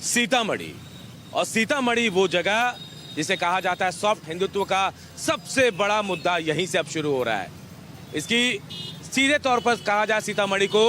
सीतामढ़ी। और सीतामढ़ी वो जगह जिसे कहा जाता है सॉफ्ट हिंदुत्व का सबसे बड़ा मुद्दा यहीं से अब शुरू हो रहा है। इसकी सीधे तौर पर कहा जाए सीतामढ़ी को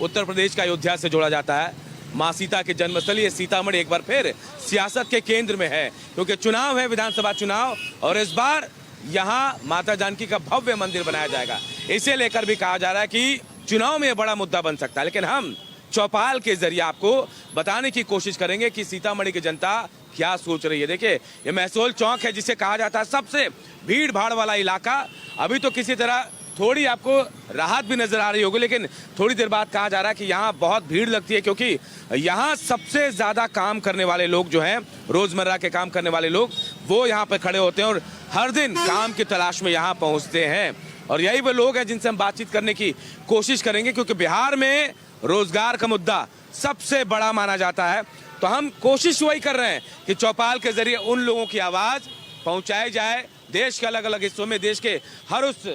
उत्तर प्रदेश का अयोध्या से जोड़ा जाता है। माँ सीता के जन्मस्थली सीतामढ़ी एक बार फिर सियासत के केंद्र में है, क्योंकि चुनाव है, विधानसभा चुनाव, और इस बार यहाँ माता जानकी का भव्य मंदिर बनाया जाएगा। इसे लेकर भी कहा जा रहा है कि चुनाव में यह बड़ा मुद्दा बन सकता है। लेकिन हम चौपाल के जरिए आपको बताने की कोशिश करेंगे कि सीतामढ़ी की जनता क्या सोच रही है। देखिए, ये महसौल चौक है जिसे कहा जाता है सबसे भीड़ भाड़ वाला इलाका। अभी तो किसी तरह थोड़ी आपको राहत भी नजर आ रही होगी, लेकिन थोड़ी देर बाद कहा जा रहा है कि यहाँ बहुत भीड़ लगती है, क्योंकि यहाँ सबसे ज्यादा काम करने वाले लोग जो हैं, रोजमर्रा के काम करने वाले लोग, वो यहाँ पर खड़े होते हैं और हर दिन काम की तलाश में यहाँ पहुँचते हैं। और यही वो लोग हैं जिनसे हम बातचीत करने की कोशिश करेंगे, क्योंकि बिहार में रोजगार का मुद्दा सबसे बड़ा माना जाता है। तो हम कोशिश वही कर रहे हैं कि चौपाल के जरिए उन लोगों की आवाज पहुंचाई जाए देश के अलग अलग हिस्सों में, देश के हर उस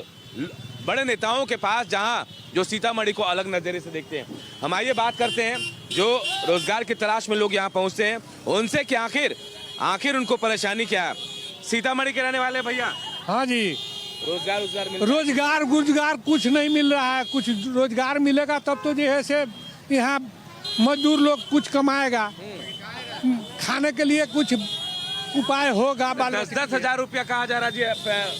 बड़े नेताओं के पास जहां जो सीतामढ़ी को अलग नजरिए से देखते हैं। हम आइए बात करते हैं जो रोजगार की तलाश में लोग यहाँ पहुंचते हैं उनसे कि आखिर उनको परेशानी क्या है। सीतामढ़ी के रहने वाले भैया। हाँ जी। रोजगार कुछ नहीं मिल रहा है। कुछ रोजगार मिलेगा तब तो जो है से यहाँ मजदूर लोग कुछ कमाएगा, खाने के लिए कुछ उपाय होगा। 10-10 हजार रुपया कहा जा रहा जी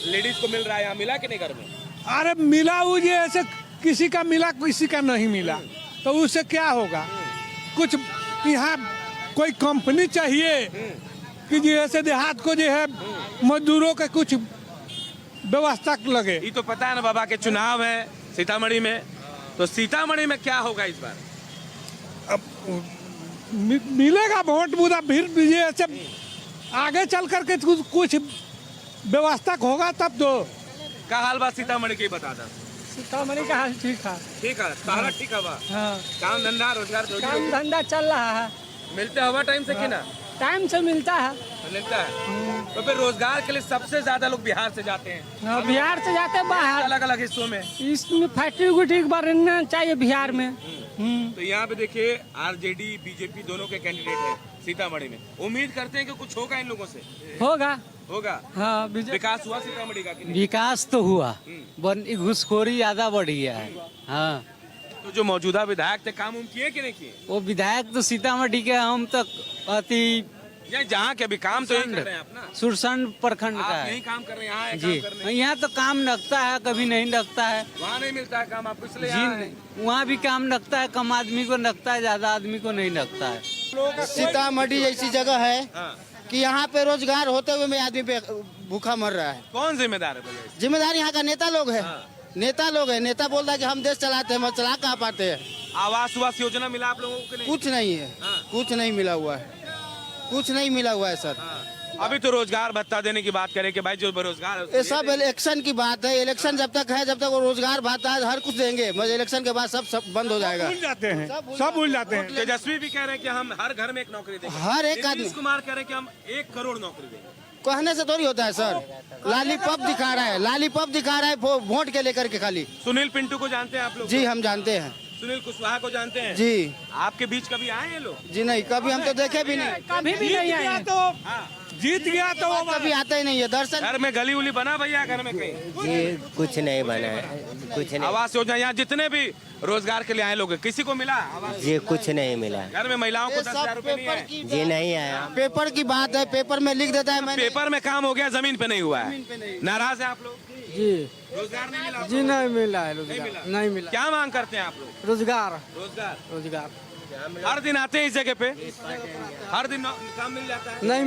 लेडीज को मिल रहा है, यहाँ मिला कि नहीं घर में? अरे मिला, वो जो ऐसे किसी का मिला किसी का नहीं मिला, तो उससे क्या होगा। कुछ यहाँ कोई कंपनी चाहिए कि जैसे देहात को जो है मजदूरों का कुछ व्यवस्था लगे। ये तो पता है ना बाबा के चुनाव है सीतामढ़ी में, तो सीतामढ़ी में क्या होगा इस बार? अब मिलेगा वोट मुद्दा, फिर ऐसे आगे चल करके कुछ व्यवस्था होगा तब तो। का हाल बात सीतामढ़ी की बता दा। सीतामढ़ी का हाल ठीक है। ठीक है, तारा ठीक है बा। हाँ। काम धंधा रोजगार काम धंधा चल रहा है। मिलते हवा टाइम से कि ना? टाइम से मिलता है। मिलता है। तो फिर रोजगार के लिए सबसे ज्यादा लोग बिहार से जाते हैं। बिहार से जाते हैं बाहर अलग अलग हिस्सों में। इसमें फैक्ट्री उट्री बनना चाहिए बिहार में। तो यहाँ पे देखिए आरजेडी बीजेपी दोनों के कैंडिडेट हैं सीतामढ़ी में। उम्मीद करते हैं कि कुछ होगा इन लोगों से। होगा। हाँ, विकास हुआ सीतामढ़ी का कि नहीं? विकास तो हुआ, घुसखोरी ज्यादा बढ़ी है। हाँ, तो जो मौजूदा विधायक थे काम किए कि नहीं किए? वो विधायक तो सीतामढ़ी के हम तक अति जहाँ के अभी काम तो यही कर रहे हैं आप ना? सुरसंड प्रखंड का है। यही काम कर रहे हैं यहाँ जी। यहाँ तो काम लगता है, कभी नहीं लगता है। वहाँ नहीं मिलता है काम आपको, इसलिए जी वहाँ भी काम लगता है, कम आदमी को लगता है, ज्यादा आदमी को नहीं लगता है। सीतामढ़ी ऐसी जगह है कि यहाँ पे रोजगार होते हुए में आदमी पे भूखा मर रहा है। कौन जिम्मेदार है? जिम्मेदार यहाँ का नेता लोग है। नेता लोग है। नेता बोलता है कि हम देश चलाते हैं, मगर चला कहाँ पाते हैं। आवास योजना मिला आप लोगों को? कुछ नहीं है। कुछ नहीं मिला हुआ है। कुछ नहीं मिला हुआ है सर। अभी तो रोजगार भत्ता देने की बात करें कि भाई जो बेरोजगार है ये सब इलेक्शन की बात है। इलेक्शन जब तक है, जब तक वो रोजगार भत्ता हर कुछ देंगे, मगर इलेक्शन के बाद सब बंद हो जाएगा। सब भूल जाते हैं। तेजस्वी भी कह रहे हैं कि हम हर घर में एक नौकरी देंगे। हर एक आदमी। नीतीश कुमार कह रहे हैं कि हम 1 करोड़ नौकरी देंगे। कहने से थोड़ी होता है सर। लालीपॉप दिखा रहा है, लालीपॉप दिखा रहा है वोट के लेकर के खाली। सुनील पिंटू को जानते हैं आप लोग? जी हम जानते हैं। सुनील कुशवाहा को जानते हैं? जी। आपके बीच कभी आए हैं लोग? जी नहीं, कभी हम तो देखे भी नहीं। कभी भी नहीं आए। तो जीत गया तो वो कभी आता ही नहीं है दर्शन। घर में गली उली बना भैया? घर में कहीं? जी कुछ नहीं बना है, कुछ नहीं। आवास योजना यहाँ जितने भी रोजगार के लिए आए लोग किसी को मिला? जी कुछ नहीं मिला। घर में महिलाओं को 10,000 रुपए नहीं है? जी नहीं आया। पेपर की बात है, पेपर में लिख देता है। पेपर में काम हो गया, जमीन पे नहीं हुआ है। नाराज है आप लोग? जी। रोजगार नहीं मिला? जी नहीं मिला है। नहीं मिला। क्या मांग करते हैं आप लोग? रोजगार। हर दिन आते हैं इस जगह पे? हर दिन काम मिल जाता है? नहीं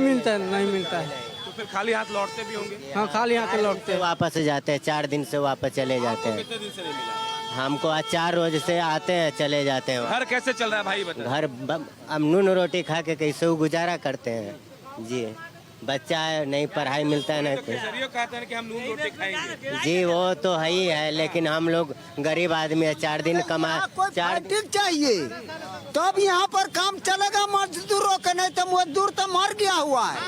मिलता है। तो फिर खाली हाथ लौटते भी होंगे? हाँ, खाली हाथ लौटते हैं। वापस जाते हैं, 4 दिन से वापस चले जाते हैं। कितने दिन से नहीं मिला? हमको आज 4 रोज से आते हैं, चले जाते हैं। घर कैसे चल रहा है भाई बता? घर हम नून रोटी खा के कैसे गुजारा करते हैं जी। बच्चा है, नहीं पढ़ाई मिलता है, नहीं कहते हैं कि हम नून रोटी खाएंगे। जी वो तो है ही है, लेकिन हम लोग गरीब आदमी है, 4 दिन कमा 4 दिन चाहिए तब यहाँ पर काम चलेगा मजदूरों का, नहीं तो मजदूर तो मर गया हुआ है।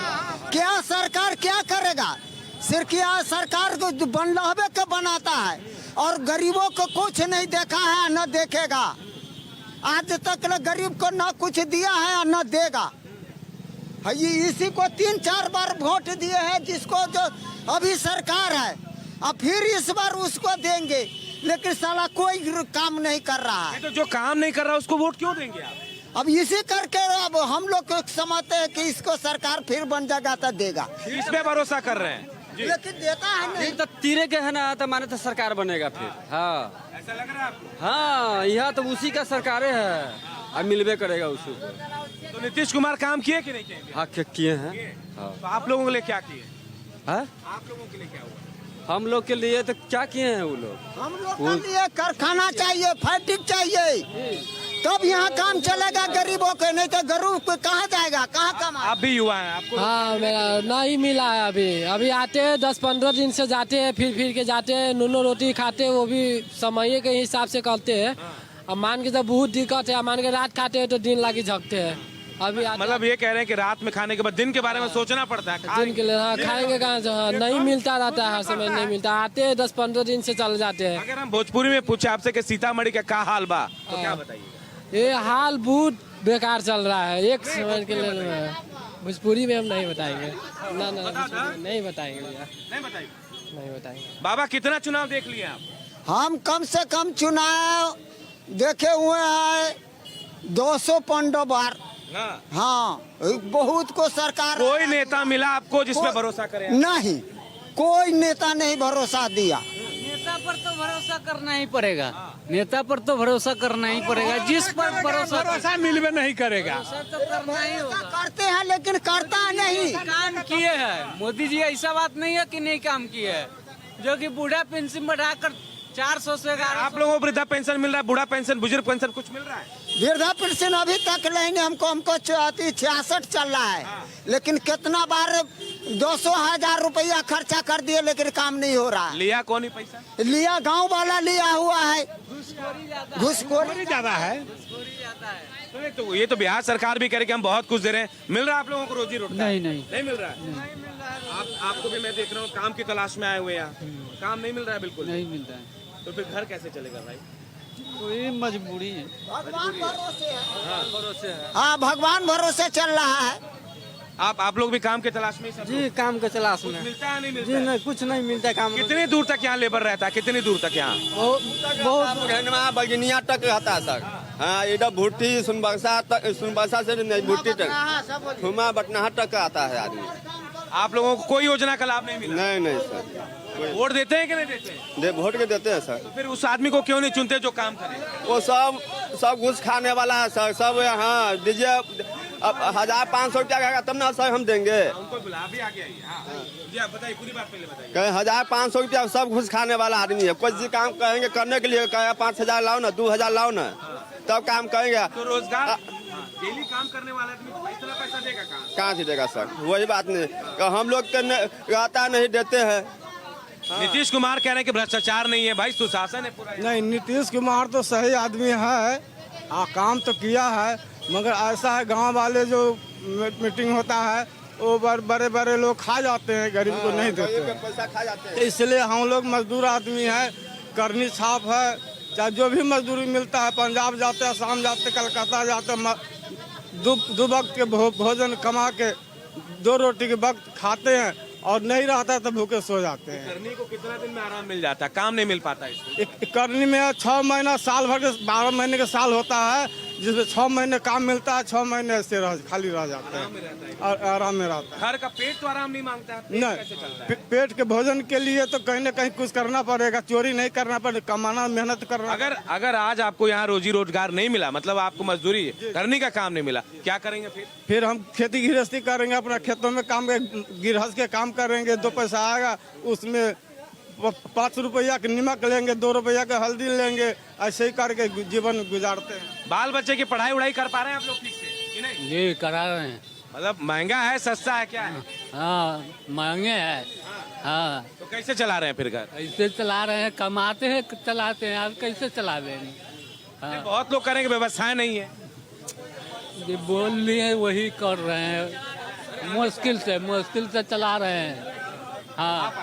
क्या सरकार क्या करेगा? सिर्फ क्या सरकार को बनलहबे के बनाता है और गरीबों को कुछ नहीं देखा है, न देखेगा। आज तक न गरीब को न कुछ दिया है न देगा। है ये इसी को 3-4 बार वोट दिए हैं, जिसको जो अभी सरकार है, अब फिर इस बार उसको देंगे, लेकिन साला कोई काम नहीं कर रहा है। तो जो काम नहीं कर रहा उसको वोट क्यों देंगे आप? अब इसी करके अब हम लोग को समझते हैं कि इसको सरकार फिर बन जाएगा तो देगा, इस पे भरोसा कर रहे हैं जी। लेकिन देता है नहीं। तो तीरे के है ना, तो माने तो सरकार बनेगा फिर। हाँ ऐसा लग रहा है आपको? हाँ, यहाँ तो उसी का सरकार है, अब मिलवे करेगा उसको। तो नीतीश कुमार काम किए कि नहीं किए? हाँ किए हैं। हाँ तो आप लोगों के लिए क्या किए? हाँ? आप लोगों के लिए क्या हुआ? हम लोग के लिए तो क्या किए हैं वो लोग? हम लोग के लिए कारखाना चाहिए, फैक्ट्री चाहिए, तब यहाँ काम चलेगा गरीबों के, नहीं तो गरीब को कहाँ जाएगा, कहाँ कमा। आप भी युवा हैं, आपको हाँ मेरा नहीं मिला है अभी आते हैं 10-15 दिन से जाते हैं, फिर के जाते हैं, नूनो रोटी खाते हैं, वो भी समय के हिसाब से करते हैं। अब मान के जब बहुत दिक्कत है, मान के रात खाते हैं तो दिन लाके झकते हैं। अभी मतलब ये कह रहे हैं कि रात में खाने के बाद दिन के बारे में सोचना पड़ता है। दिन के लिए हाँ, खाएंगे कहाँ से? हाँ, नहीं मिलता रहता है, हर समय नहीं मिलता, आते हैं 10-15 दिन से चले जाते हैं। अगर हम भोजपुरी में पूछे आपसे कि सीतामढ़ी का क्या हाल बा, तो क्या बताइए? ये हाल बहुत बेकार चल रहा है, एक समय के लिए भोजपुरी में हम नहीं बताएंगे, ना नहीं बताएंगे भैया, नहीं बताइए। नहीं बताएंगे। बाबा कितना चुनाव देख लिए आप? हम कम से कम चुनाव देखे हुए हैं 215 बार। हाँ। हाँ, बहुत को सरकार कोई नेता मिला आपको जिस पे भरोसा करे? नहीं, कोई नेता नहीं भरोसा दिया। नेता पर तो भरोसा करना ही पड़ेगा, नेता पर तो भरोसा करना ही पड़ेगा, जिस पर भरोसा मिलवे नहीं करेगा। तो करना ही होगा। करते हैं लेकिन करता नहीं। काम किए हैं मोदी जी, ऐसा बात नहीं है कि नहीं काम किए है, जो कि बूढ़ा पेंशन बढ़ाकर 400 से 1100। आप लोगों को वृद्धा पेंशन मिल रहा है, बूढ़ा पेंशन, बुजुर्ग पेंशन कुछ मिल रहा है? वृद्धा पेंशन अभी तक लेंगे, हमको 66 चल रहा है, लेकिन कितना बार 200,000 रुपया खर्चा कर दिए, लेकिन काम नहीं हो रहा है। लिया कौन ही पैसा? लिया गांव वाला लिया हुआ है, घुसखोरी ज्यादा है। तो ये तो बिहार सरकार भी कह रही कि हम बहुत कुछ दे रहे हैं, मिल रहा है आप लोगों को रोजी रोटी? नहीं नहीं मिल रहा है। आपको भी मैं देख रहा हूँ काम की तलाश में आए हुए हैं, काम नहीं मिल रहा है बिल्कुल? नहीं मिलता है, तो फिर घर कैसे चलेगा भाई? कोई मजबूरी है। भगवान भरोसे है। हाँ, भगवान भरोसे चल रहा है। आप लोग भी काम के तलाश में ही सब जी लोग? काम के तलाश में। मिलता है नहीं जी मिलता है? नहीं, कुछ नहीं मिलता है काम। कितनी दूर तक यहाँ लेबर रहता है, कितनी दूर तक यहाँ? बहुत बगनिया तक रहता है सर। हाँ, इधर भुट्टी सुनबरसा से नहीं, भुट्टी तक घुमा बटनाहा तक आता है आदमी। आप लोगों को कोई योजना का लाभ नहीं मिला? नहीं सर, वोट देते हैं कि नहीं देते? वोट के देते हैं सर। तो फिर उस आदमी को क्यों नहीं चुनते जो काम करे? वो सब घूस खाने वाला है सर, सब यहाँ दीजिए, अब 1,500 रुपया का तब ना सर हम देंगे। उनको बुला भी आ गया। जी आप बताइए, पूरी बात पहले बताइए। कहे 1,500 रुपया सब घूस खाने वाला आदमी है। कोई जी काम कहेंगे करने के लिए, कहे 5,000 लाओ ना, 2,000 लाओ ना, तब काम करेंगे। तो रोजगार डेली काम करने वाला आदमी को इतना पैसा देगा कहाँ से देगा सर? वही बात नहीं, हम लोग रहता नहीं देते हैं। नीतीश कुमार कह रहे हैं कि भ्रष्टाचार नहीं है भाई, सुशासन है पूरा। नहीं, नीतीश कुमार तो सही आदमी है, काम तो किया है, मगर ऐसा है गांव वाले जो मीटिंग होता है वो बड़े बड़े लोग खा जाते हैं, गरीब को नहीं देते हैं। पैसा खा जाते हैं। तो इसलिए हम लोग मजदूर आदमी है, करनी छाप है, चाहे जो भी मजदूरी मिलता है, पंजाब जाते हैं, शाम जाते, कलकत्ता जाते, दो वक्त के भोजन कमा के 2 रोटी के वक्त खाते हैं, और नहीं रहता तो भूखे सो जाते हैं। करनी को कितना दिन में आराम मिल जाता है, काम नहीं मिल पाता इसको? करनी में 6 महीना, साल भर के 12 महीने का साल होता है, जिसमें 6 महीने काम मिलता है, 6 महीने ऐसे खाली रह जाते हैं और आराम में रहता है। घर का पेट तो आराम नहीं मांगता है, पेट कैसे चलता है? नहीं, पेट के भोजन के लिए तो कहीं ना कहीं कुछ करना पड़ेगा, चोरी नहीं करना पड़ेगा, कमाना, मेहनत करना। अगर आज आपको यहाँ रोजी रोजगार नहीं मिला, मतलब आपको मजदूरी करने का काम नहीं मिला, क्या करेंगे फिर हम खेती गृहस्थी करेंगे, अपना खेतों में काम, गृहस्थ के काम करेंगे, 2 पैसा आएगा, उसमें 5 रुपया के नमक लेंगे, 2 रुपया के हल्दी लेंगे, ऐसे ही करके जीवन गुजारते हैं। बाल बच्चे की पढ़ाई उड़ाई कर पा रहे हैं आप लोग ठीक से कि नहीं? जी करा रहे हैं। मतलब महंगा है सस्ता है क्या है? हाँ महंगे है। हाँ तो कैसे चला रहे हैं फिर घर? ऐसे चला रहे हैं, कमाते हैं चलाते हैं, आप कैसे चला देंगे? हाँ बहुत लोग करेंगे, व्यवस्थाएं नहीं है। ये बोल लिए वही कर रहे हैं, मुश्किल से चला रहे हैं। हाँ आप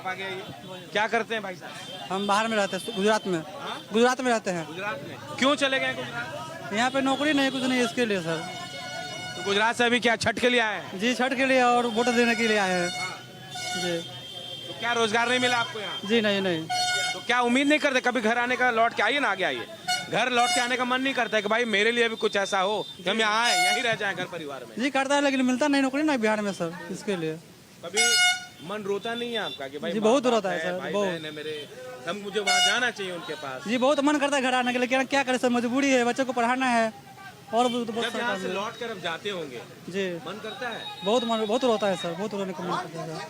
आ गए। क्या करते हैं भाई साहब? हम बाहर में रहते हैं, गुजरात में रहते हैं। गुजरात में क्यों चले गए गुजरात? यहाँ पे नौकरी नहीं, कुछ नहीं, इसके लिए सर। तो गुजरात से अभी क्या छठ के लिए आए हैं? जी छठ के लिए और वोट देने के लिए आए हैं जी। तो क्या रोजगार नहीं मिला आपको यहाँ? जी नहीं नहीं। तो क्या उम्मीद नहीं करते कभी घर आने का? लौट के आइए ना, आगे आइए। घर लौट के आने का मन नहीं करता है कि भाई मेरे लिए भी कुछ ऐसा हो कि हम यहाँ आए, यहीं रह जाएं घर परिवार में? जी करता है लेकिन मिलता नहीं नौकरी ना बिहार में सर, इसके लिए। कभी मन रोता नहीं है आपका कि भाई जी, माँ बहुत बाप रोता है सर, भाई बहुत। बहन है मेरे, हम मुझे वहाँ जाना चाहिए उनके पास? जी बहुत मन करता है घर आने के लिए, लेकिन क्या करें सर, मजबूरी है, बच्चों को पढ़ाना है और बहुत जब यहाँ से लौट कर अब जाते होंगे जी मन करता है? बहुत रोता है सर, बहुत रोने का मन करता है सर,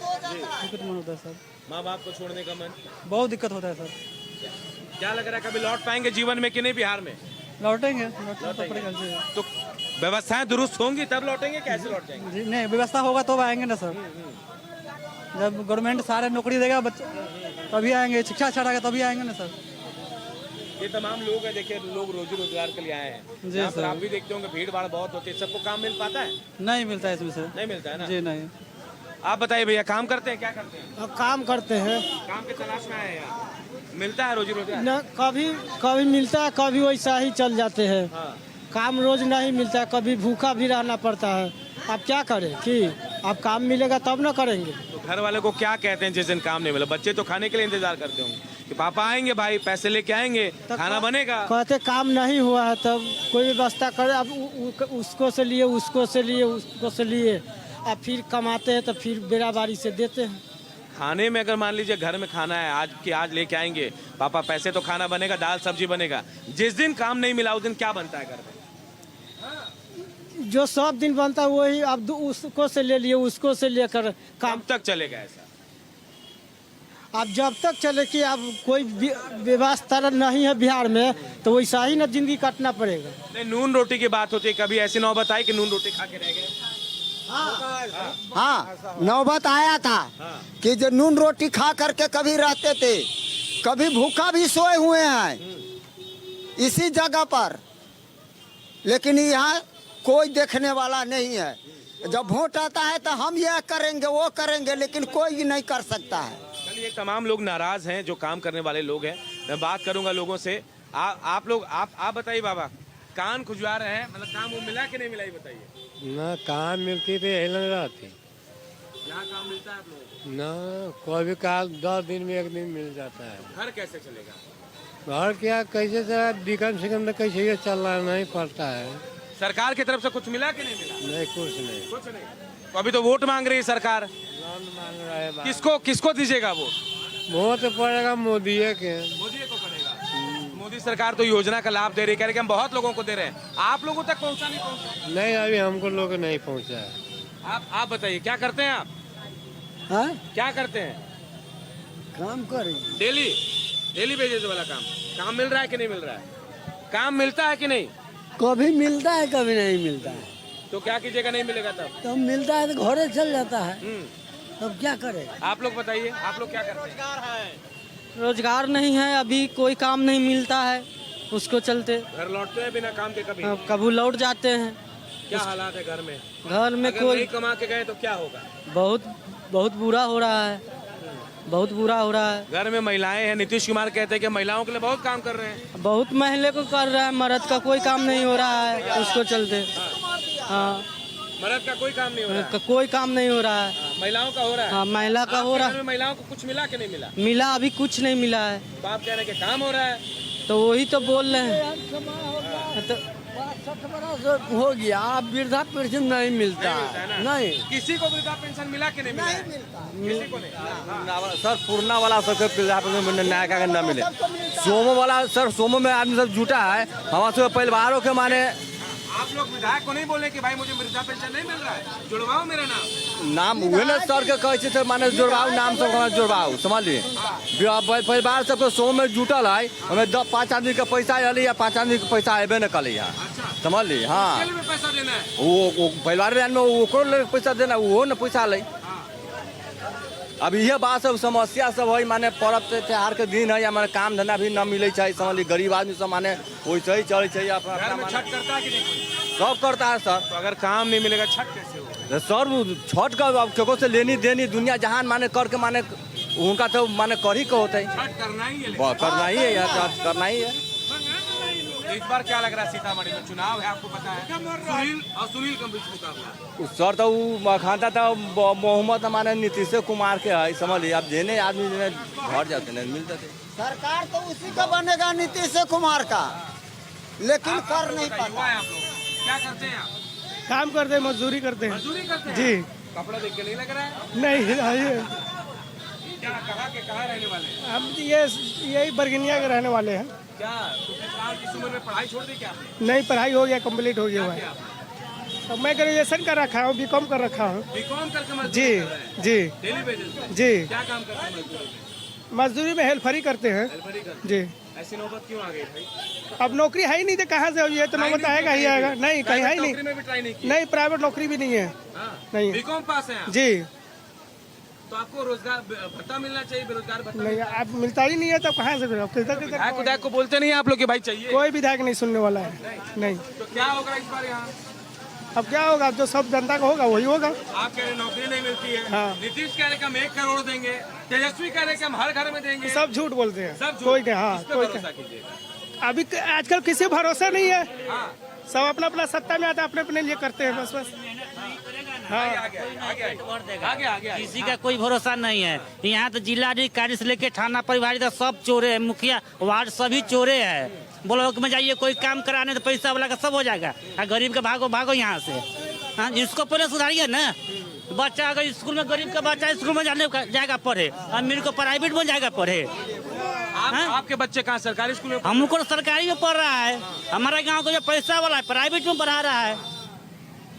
दिक्कत मन होता है सर, माँ बाप को छोड़ने का मन? बहुत दिक्कत होता है सर। क्या लग रहा है कभी लौट पाएंगे जीवन में कि नहीं बिहार में? लौटेंगे, लौटना तो पड़ेगा जी। तो व्यवस्थाएं दुरुस्त होंगी तब लौटेंगे, कैसे लौट जाएंगे? जी नहीं, व्यवस्था होगा तो आएंगे ना सर, जब गवर्नमेंट सारे नौकरी देगा बच्चे तभी आएंगे, शिक्षा अच्छा रहेगा तभी आएंगे ना सर। ये तमाम लोग हैं, देखिए लोग रोजी रोजगार के लिए आए हैं। जी यहाँ पर सर। आप भी देखते होंगे भीड़ भाड़ बहुत होती है, सबको काम मिल पाता है? नहीं मिलता है इसमें से। नहीं मिलता है ना? जी नहीं। आप बताइए भैया, काम करते हैं, क्या करते हैं? काम करते हैं काम की तलाश में आए हैं यहाँ, मिलता है रोजी रोजगार? न, कभी मिलता है, कभी वैसा ही चल जाते हैं। हाँ। काम रोज नहीं मिलता है, कभी भूखा भी रहना पड़ता है। अब क्या करें कि अब काम मिलेगा तब ना करेंगे। तो घर वाले को क्या कहते हैं जिस दिन काम नहीं मिला? बच्चे तो खाने के लिए इंतजार करते होंगे कि पापा आएंगे, भाई पैसे लेके आएंगे, खाना बनेगा। कहते काम नहीं हुआ है तब कोई व्यवस्था करे, अब उसको से लिए, उसको से लिए, उसको से लिए, अब फिर कमाते हैं तो फिर बेराबारी से देते हैं। खाने में अगर मान लीजिए घर में खाना है, आज लेके आएंगे पापा पैसे तो खाना बनेगा, दाल सब्जी बनेगा। जिस दिन काम नहीं मिला उस दिन क्या बनता है घर में? जो सब दिन बनता है वही, अब उसको से ले लिए, उसको से लेकर काम कब तक चलेगा ऐसा? अब जब तक चले कि अब कोई व्यवस्था नहीं है बिहार में तो वैसा ही ना जिंदगी काटना पड़ेगा। नहीं, नून रोटी की बात होती है, कभी ऐसी नौबत आई कि नून रोटी खा के रह गए? हाँ नौबत आया था कि जो नून रोटी खा करके कभी रहते थे, कभी भूखा भी सोए हुए हैं इसी जगह पर, लेकिन यहाँ कोई देखने वाला नहीं है। जब वोट आता है तो हम यह करेंगे वो करेंगे, लेकिन कोई नहीं कर सकता है। चलिए, तमाम लोग नाराज हैं जो काम करने वाले लोग हैं, मैं बात करूंगा लोगों से। आप लोग आप बताइए बाबा, कान खुजवा रहे हैं, मतलब काम वो मिला कि नहीं मिला, ये बताइए। ना काम मिलती थी यही लग रहा थी, यहाँ काम मिलता है आप लोगों ना कोई भी काम 10 दिन में 1 दिन मिल जाता है। को? घर कैसे चलेगा? घर क्या कैसे चला, डिकम सिकम तो कैसे ये चल रहा है, नहीं पड़ता है। सरकार की तरफ से कुछ मिला कि नहीं मिला? नहीं कुछ नहीं, कुछ नहीं। तो अभी तो वोट मांग रही है सरकार, लोन मांग रहा है। किसको दीजिएगा वोट? वोट पड़ेगा मोदी के। मोदी को पड़ेगा। मोदी सरकार तो योजना का लाभ दे रही है, कह रही है कि हम बहुत लोगों को दे रहे हैं। आप लोगों तक पहुंचा नहीं पहुंचा? नहीं अभी हमको लोग नहीं पहुंचा है। आप बताइए क्या करते हैं आप? हाँ? क्या करते हैं? काम करेंगे डेली बेसिस वाला काम मिल रहा है कि नहीं मिल रहा है? काम मिलता है कि नहीं? कभी मिलता है कभी नहीं मिलता है, तो क्या कीजिएगा नहीं मिलेगा तब? तो मिलता है तो घरे चल जाता है, तब क्या करे? आप लोग बताइए, आप लोग क्या करते हैं? रोजगार नहीं है, अभी कोई काम नहीं मिलता है, उसको चलते घर लौटते हैं बिना काम के कभी? कभी लौट जाते हैं। क्या हालात है घर में? घर में अगर कोई नहीं कमा के गए तो क्या होगा? बहुत बुरा हो रहा है, बहुत बुरा हो रहा है। घर में महिलाएं हैं, नीतीश कुमार कहते हैं कि महिलाओं के लिए बहुत काम कर रहे हैं। बहुत महिला को कर रहा है, मर्द का कोई काम नहीं हो रहा है, उसको चलते। हाँ, मर्द का कोई काम नहीं हो रहा है, कोई काम नहीं हो रहा है। महिलाओं का हो रहा है। हाँ, महिला का हो रहा आपके घर में महिलाओं को कुछ मिला कि नहीं मिला? मिला, अभी कुछ नहीं मिला है। तो आप कह रहे हैं कि काम हो रहा है, तो वही तो बोल रहे हैं। तो 60 बरस हो गया, वृद्धा पेंशन नहीं मिलता है ना? नहीं। किसी को वृद्धा पेंशन मिला कि नहीं मिला? किसी को नहीं। सर पुरना वाला सबके नया का न मिले, सोमो वाला सर, सोमो में आदमी सब जुटा है, हमारे सब परिवारों के माने। आप लोग विधायक को नहीं बोले कि भाई मुझे वृद्धा पेंशन नहीं मिल रहा है, जुड़वाओ मेरा नाम। हुए ना सर के कहे थे, माने जोड़वाओ नाम सब हमारे जोड़वाओ, समझलिए। परिवार सबके सोमो में जुटल है, हमें 5 आदमी के पैसा अली या 5 आदमी के पैसा अबे न कल है, समझली। हाँ, पैसा देना है, वो परिवार में ओकरो पैसा देना, वो न पैसा ले। अब यह बात सब समस्या सब है, माने पर्व त्योहार के दिन है, माने काम धंधा भी न मिले, समझली। गरीब आदमी सब माने वैसे ही चले छठ करता है कि नहीं कोई? सब करता है सर। तो अगर काम नहीं मिलेगा छठ कैसे होगा? सर छठ का अब केको से लेनी देनी दुनिया जहान माने करके माने उनका तो माने कर ही के होते छठ करना ही है, करना ही है यार, करना ही है। इस बार क्या लग रहा है सीतामढ़ी में चुनाव है आपको पता है, सुनील के बीच मुकाबला। सर तो वो खाता था मोहम्मद हमारे नीतीश कुमार के है, समझ लीजिए। अब जेने आदमी जेने घर जाते नहीं मिलते थे। सरकार तो उसी का बनेगा नीतीश कुमार का, लेकिन कर नहीं युवा पाता। है आप लोग, क्या करते हैं आप? काम करते हैं, मजदूरी करते हैं। मजदूरी करते हैं जी। कपड़ा देख के नहीं लग रहा है? नहीं, क्या कहाँ रहने वाले हैं? हम यही बरगनिया के रहने वाले हैं। क्या इस उम्र में पढ़ाई छोड़ दी क्या आपने? नहीं, पढ़ाई हो गया, कंप्लीट हो गया हुआ है। क्या आपने? तो मैं ग्रेजुएशन कर रखा हूँ, बीकॉम कर रखा हूँ। बीकॉम करके मजदूरी जी कर रहे हैं? जी डेली बेसिस पे? जी। क्या काम करते हैं मजदूरी में? मजदूरी में हेल्परी करते हैं। हेल्परी करते जी। हैं। ऐसी नौबत क्यों आ गई भाई? अब नौकरी है ही नहीं तो कहाँ से ये तो नौबत आएगा ही आएगा। नहीं, कहीं है ही नौकरी में भी नहीं। ट्राई नहीं की? नहीं, प्राइवेट नौकरी भी नहीं है। हाँ। नहीं। बीकॉम पास है आप? जी। तो आपको रोजगार भत्ता मिलना चाहिए, बेरोजगार भत्ता नहीं, मिलना चाहिए। अब मिलता ही नहीं है तब कहाँ से विधायक को बोलते नहीं आप लोग कि भाई चाहिए? कोई विधायक नहीं सुनने वाला है। नहीं। तो क्या होगा इस बार यहाँ? अब क्या होगा, जो सब जनता का होगा वही होगा। आप कह रहे नौकरी नहीं मिलती है, हाँ। नीतीश कह रहे कि हम 1 करोड़ देंगे, तेजस्वी कह रहे कि हम हर घर में देंगे। सब झूठ बोलते हैं। सब झूठ। कोई नहीं। हाँ, किस पे कोई भरोसा कीजिएगा? अभी आजकल किसी भरोसा नहीं है। हाँ। सब अपना अपना सत्ता में आता है, अपने अपने लिए करते हैं बस बस। हाँ। किसी का कोई भरोसा नहीं है। यहाँ तो जिलाधिकारी से लेके थाना प्रभारी तक सब चोरे है, मुखिया वार्ड सभी चोरे है। ब्लॉक में जाइए कोई काम कराने तो पैसा वाला का सब हो जाएगा, और गरीब का भागो भागो यहाँ से। हाँ, इसको पहले सुधारिए ना। बच्चा अगर स्कूल में, गरीब का बच्चा स्कूल में जाएगा पढ़े, अमीर को प्राइवेट में जाएगा पढ़े। आपके बच्चे कहाँ सरकारी स्कूल में? हमको तो सरकारी में पढ़ रहा है। हमारा गांव का जो पैसा वाला है प्राइवेट में पढ़ा रहा है।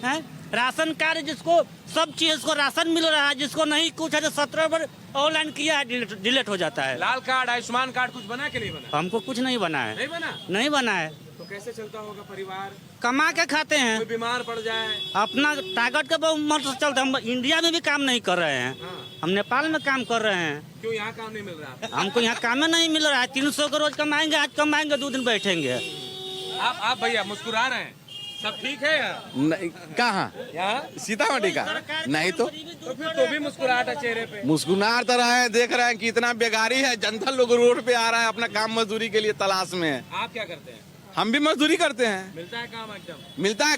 हैं? राशन कार्ड जिसको सब चीज को राशन मिल रहा है, जिसको नहीं कुछ है तो 17 बार ऑनलाइन किया है, डिलीट हो जाता है। लाल कार्ड, आयुष्मान कार्ड कुछ बना के नहीं बना? हमको कुछ नहीं बना है। नहीं बना? नहीं बना है। तो कैसे चलता होगा परिवार? कमा के खाते हैं। कोई बीमार पड़ जाए? अपना ताकत के मत से चलते। हम इंडिया में भी काम नहीं कर रहे हैं। हाँ। हम नेपाल में काम कर रहे हैं। क्यों यहाँ काम नहीं मिल रहा? हमको यहाँ काम नहीं मिल रहा है। 300 का रोज कमाएंगे, आज कमाएंगे 2 दिन बैठेंगे। आप भैया मुस्कुरा रहे हैं, सब ठीक है यहाँ? कहाँ? यहाँ सीतामढ़ी का नहीं तो फिर तो भी मुस्कुराहट है चेहरे पे। मुस्कुरा तो रहे हैं, देख रहे हैं कि इतना बेगारी है, जनता लोग रोड पे आ रहा है अपना काम मजदूरी के लिए तलाश में है। आप क्या करते हैं? हम भी मजदूरी करते हैं। मिलता है काम एकदम? मिलता है,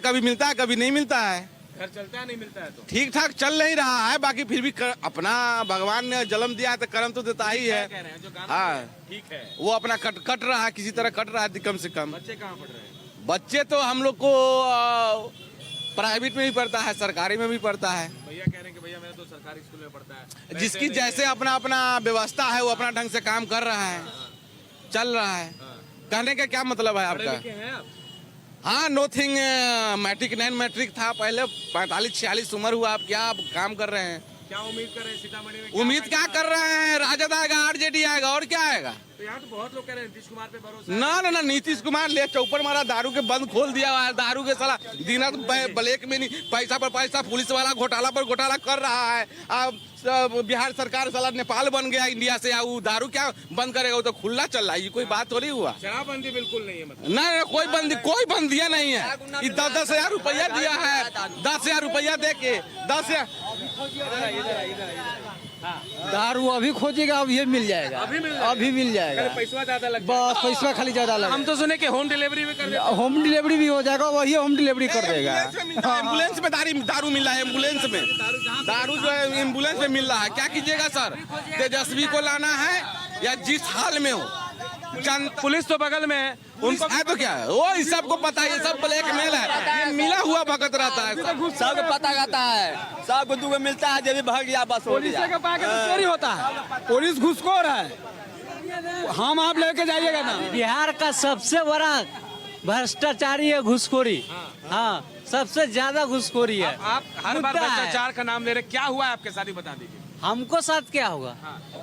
कभी नहीं मिलता है। घर चलता है नहीं मिलता है तो? ठीक ठाक चल नहीं रहा है, बाकी फिर भी अपना भगवान ने जन्म दिया है तो कर्म तो देता ही है। कह रहे हैं जो गाना हाँ, ठीक है। वो अपना कट रहा है, किसी तरह कट रहा है कम से कम। बच्चे कहाँ पढ़ रहे हैं? बच्चे तो हम लोग को प्राइवेट में भी पढ़ता है, सरकारी में भी पढ़ता है। भैया कह रहे हैं कि भैया मेरा तो सरकारी स्कूल में पढ़ता है। जिसकी जैसे अपना अपना व्यवस्था है वो अपना ढंग से काम कर रहा है, चल रहा है। कहने का क्या मतलब है पढ़े आपका? लिखे हैं आप? हाँ, नोथिंग। मैट्रिक 9 मैट्रिक था पहले, 45-46 उम्र हुआ। आप क्या आप काम कर रहे हैं? क्या उम्मीद कर रहे हैं सीतामढ़ी में? उम्मीद क्या कर रहे हैं? राजद आएगा, आरजेडी आएगा, और क्या आएगा? तो यहाँ तो बहुत लोग कह रहे हैं नीतीश कुमार पे भरोसा। ना, नीतीश कुमार ले चौपर मारा, दारू के बंद खोल दिया हुआ है। दारू के साला दिन ब्लैक में नहीं, पैसा पर पैसा, पुलिस वाला घोटाला पर घोटाला कर रहा है। अब बिहार सरकार साला नेपाल बन गया इंडिया से, वो दारू क्या बंद करेगा? वो तो खुला चल रहा है, ये कोई बात थोड़ी हुआ। शराबबंदी बिल्कुल नहीं है मतलब? नहीं, कोई बंदिया नहीं है। 10,000 रुपया दिया है, 10,000 रुपया दे के 10,000 दारू अभी खोजेगा, अब ये मिल जाएगा। अभी मिल जाएगा। पैसा ज्यादा लग बस पैसा खाली ज्यादा लगा। हम तो सुने कि होम डिलीवरी भी कर देते। होम डिलीवरी भी हो जाएगा, वही होम डिलीवरी कर देगा। एम्बुलेंस में दारू मिल रहा है। एम्बुलेंस में दारू जो है एम्बुलेंस में मिल रहा है। क्या कीजिएगा सर? तेजस्वी को लाना है या जिस हाल में हो, पुलिस तो बगल में है, उनको है तो क्या है, वो इस सबको पता है। ये सब ब्लैक मेल है, ये मिला हुआ भगत रहता है। सबको पता रहता है, सबको 2 मिलता है, जब भी भाग गया बस हो गया। चोरी होता है, पुलिस घुसखोर है। हम आप लेके जाइएगा ना। बिहार का सबसे बड़ा भ्रष्टाचारी है घुसखोरी। हाँ, सबसे ज्यादा घुसखोरी है। आप हर बार मुद्दा है। भ्रष्टाचार का नाम ले रहे, क्या हुआ है आपके साथ ही बता दीजिए। हमको साथ क्या होगा?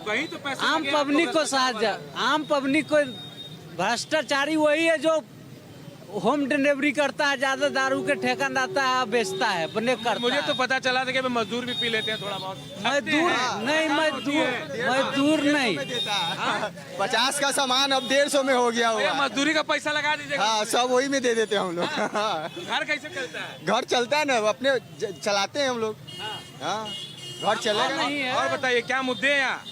कहीं तो पैसे आम लगे, पब्लिक आपको को साथ आम पब्लिक को भ्रष्टाचारी वही है जो होम डिलीवरी करता है, ज्यादा दारू के ठेका लाता है, बेचता है, बने करता मुझे है। तो पता चला था कि मजदूर भी पी लेते हैं थोड़ा बहुत। मजदूर नहीं, मजदूर नहीं। 50 का सामान अब 150 में हो गया भैया, मजदूरी का पैसा लगा दीजिएगा। हाँ, सब वही में दे देते हैं हम लोग। घर कैसे चलता है? घर चलता है ना, अपने चलाते हैं हम लोग। हाँ, घर चलेगा नहीं है। और बताइए क्या मुद्दे हैं यहाँ?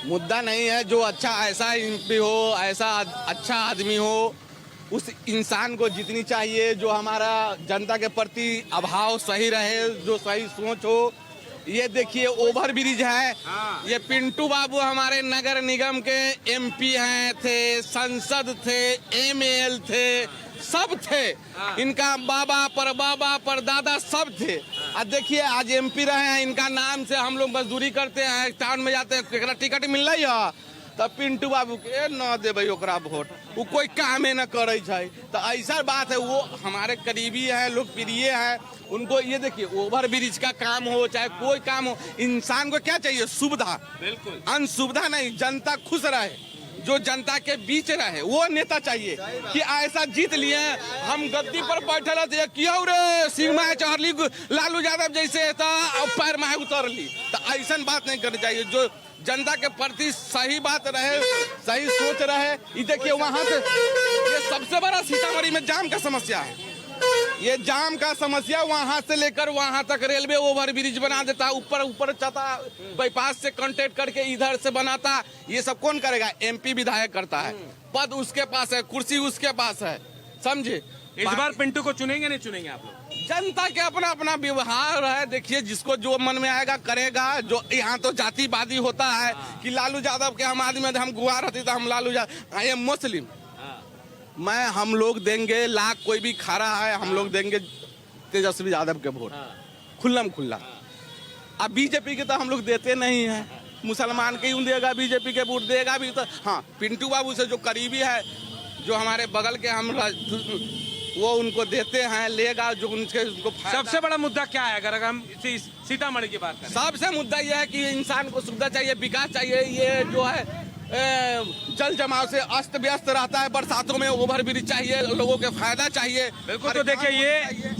मुद्दा नहीं है, जो अच्छा ऐसा एमपी हो, ऐसा अच्छा आदमी हो उस इंसान को जीतनी चाहिए जो हमारा जनता के प्रति अभाव सही रहे, जो सही सोच हो। ये देखिए ओवर ब्रिज है, ये पिंटू बाबू हमारे नगर निगम के एमपी हैं, थे सांसद थे, एमएल थे, सब थे। इनका बाबा पर दादा सब थे। आज देखिए आज एमपी रहे हैं, इनका नाम से हम लोग मजदूरी करते हैं, टाउन में जाते हैं, टिकट मिल रही है तब पिंटू बाबू के न देबै ओकरा वोट, वो कोई कामे न करे छै। तो ऐसा बात है, वो हमारे करीबी है, लोकप्रिय है। उनको ये देखिए ओवर ब्रिज का काम हो चाहे कोई काम हो, इंसान को क्या चाहिए? सुविधा, बिल्कुल अनसुविधा नहीं। जनता खुश रहे, जो जनता के बीच रहे, वो नेता चाहिए। कि ऐसा जीत लिए हम गद्दी पर बैठे थे, क्यों रे सिंह में चढ़ लालू यादव जैसे पैर में उतर ली। तो ऐसा बात नहीं करनी चाहिए। जो जनता के प्रति सही बात रहे, सही सोच रहे। ये देखिए वहां से ये सबसे बड़ा सीतामढ़ी में जाम का समस्या है। ये जाम का समस्या वहां से लेकर वहां तक रेलवे ओवर ब्रिज बना देता, ऊपर चता बाईपास से कांटेक्ट करके इधर से बनाता। ये सब कौन करेगा? एमपी विधायक करता है, पद उसके पास है, कुर्सी उसके पास है, समझे। इस बार पिंटू को चुनेंगे नहीं चुनेंगे आप लोग? जनता के अपना अपना व्यवहार है। देखिए जिसको जो मन में आएगा करेगा। जो यहाँ तो जातिवादी होता है कि लालू यादव के हम आदमी, हम गुआ रहती तो हम लालू यादव, आई एम मुस्लिम, मैं हम लोग देंगे, लाख कोई भी खा रहा है, हम लोग देंगे तेजस्वी यादव के वोट खुल्लम खुल्ला। अब बीजेपी के तो हम लोग देते नहीं है, मुसलमान के ही देगा, बीजेपी के वोट देगा भी तो। हाँ, पिंटू बाबू से जो करीबी है, जो हमारे बगल के हम, वो उनको देते हैं, लेगा जो उनको सबसे बड़ा मुद्दा क्या है अगर हम सीतामढ़ी की बात करें? सबसे मुद्दा यह है कि इंसान को सुविधा चाहिए, विकास चाहिए। ये जो है जल जमाव से अस्त व्यस्त रहता है, बरसातों में ओवर ब्रिज चाहिए, लोगों के फायदा चाहिए। बिल्कुल। तो देखिए ये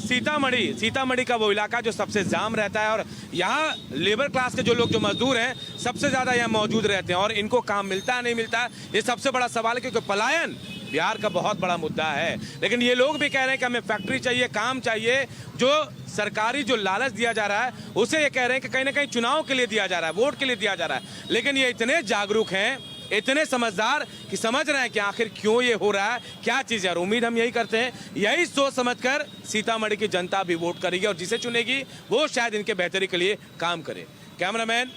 सीतामढ़ी का वो इलाका जो सबसे जाम रहता है और यहाँ लेबर क्लास के जो लोग, जो मजदूर हैं, सबसे ज्यादा यहाँ मौजूद रहते हैं और इनको काम मिलता है नहीं मिलता है, ये सबसे बड़ा सवाल है। क्योंकि पलायन बिहार का बहुत बड़ा मुद्दा है। लेकिन ये लोग भी कह रहे हैं कि हमें फैक्ट्री चाहिए, काम चाहिए। जो सरकारी जो लालच दिया जा रहा है उसे ये कह रहे हैं कि कहीं ना कहीं चुनाव के लिए दिया जा रहा है, वोट के लिए दिया जा रहा है। लेकिन ये इतने जागरूक हैं, इतने समझदार कि समझ रहे हैं कि आखिर क्यों ये हो रहा है, क्या चीज़ है। और उम्मीद हम यही करते हैं, यही सोच समझकर सीतामढ़ी की जनता भी वोट करेगी और जिसे चुनेगी वो शायद इनके बेहतरी के लिए काम करे। कैमरामैन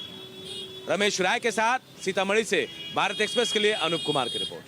रमेश राय के साथ सीतामढ़ी से भारत एक्सप्रेस के लिए अनूप कुमार की रिपोर्ट।